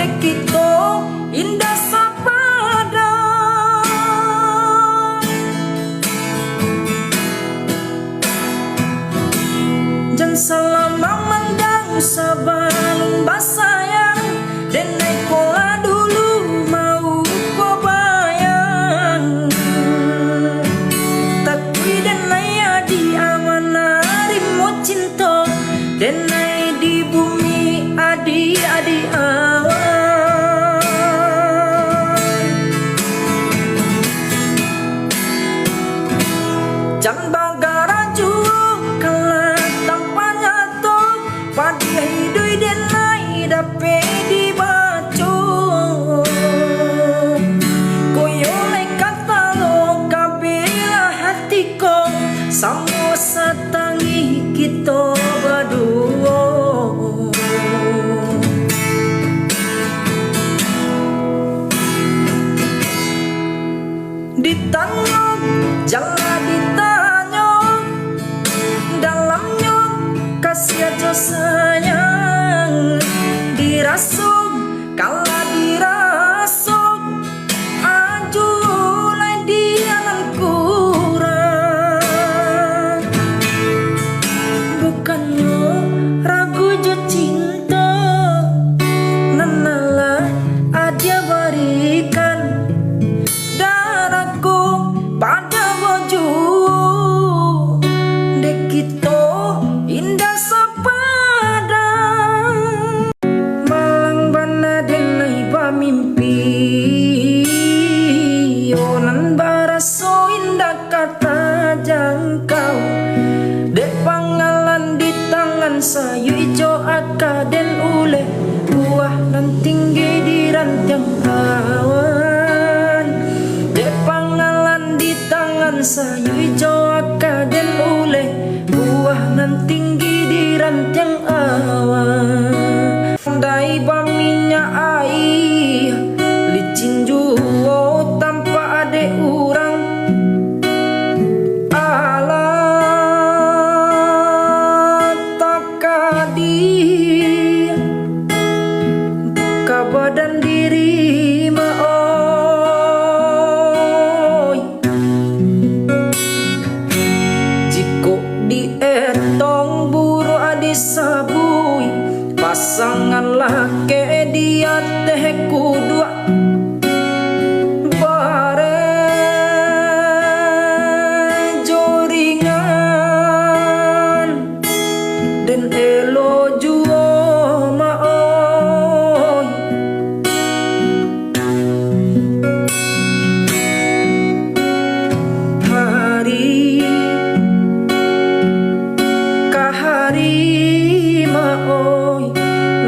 Dekito indah sapada, jan selama mandang sabalun basayang, denai kola dulu mau ko bayang. Tapi denai adi amanari mo cinta, denai di bumi adi awan. Jan bagara juang kala tanpa nyato, padi hidui denai dape dibaco. Koyolai kata lo kabila hatiko, samo satangi kita berdua. Ditanyong jangan ditanyong, dalamnya kasih aja sayang. Dirasuk kala dirasuk, ajulai dia nan kurang. Bukannya ragu jo cinta, nanalah adia berikan darahku pada bojo. Dekito indah sapada, malang bana denai mimpi, yonan baraso indah kata jangkau. Dek pangalan di tangan sayu ijo akaden ule, buah nan tinggi di ranting awan. Dek pangalan di tangan sayu ijo akaden ule, buah nan tinggi di ranting awan. Dai baminya ai licin juo tanpa ade urang. Alat takadi buka badan diri maoi. Jiko dietong buru adi sabui, pasangan lake dia teh kudua bare joringan, den elo juo maoi. Hari kahari maoi,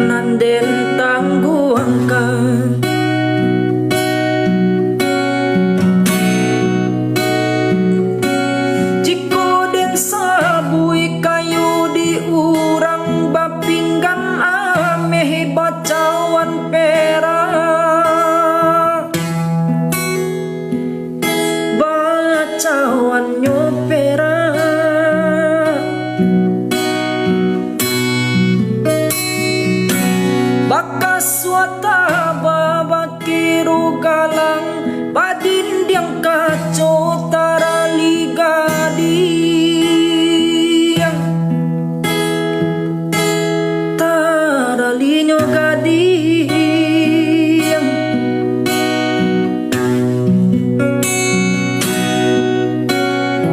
nanden tangguangkan. Jiko den sabui kayu diurang, bapinggan ameh bacawan perak, bacawan nyopera. Bakas wata babakiru galang, badin diang kaco tarali gadiang, tarali nyo gadiang.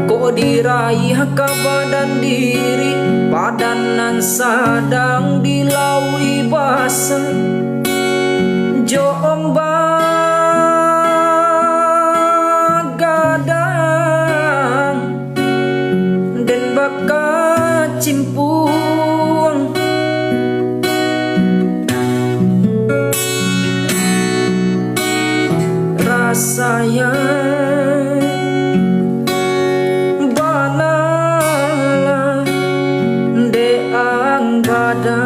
Ko diraih ka badan diri, padanan sadang dilaui basah. Joong bagadang den baka cimpuang. Rasanya banala deang badan.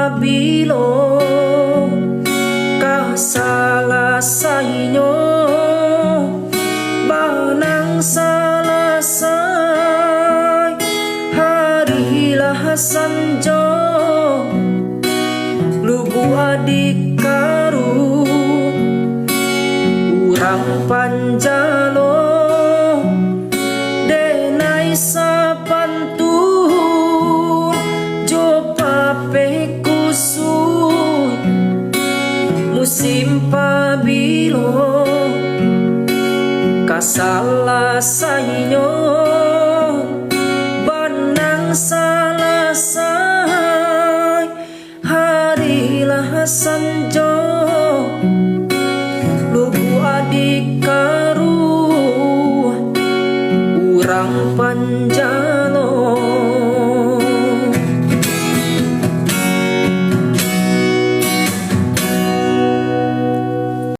pabilo kasalasainya banang salasai harilah sanjo lugu adik karu urang panjalo denai sapantun jo pape kusui musim pabilo kasalasainya banang salasai harilah sanjo lugu adik karu urang panjang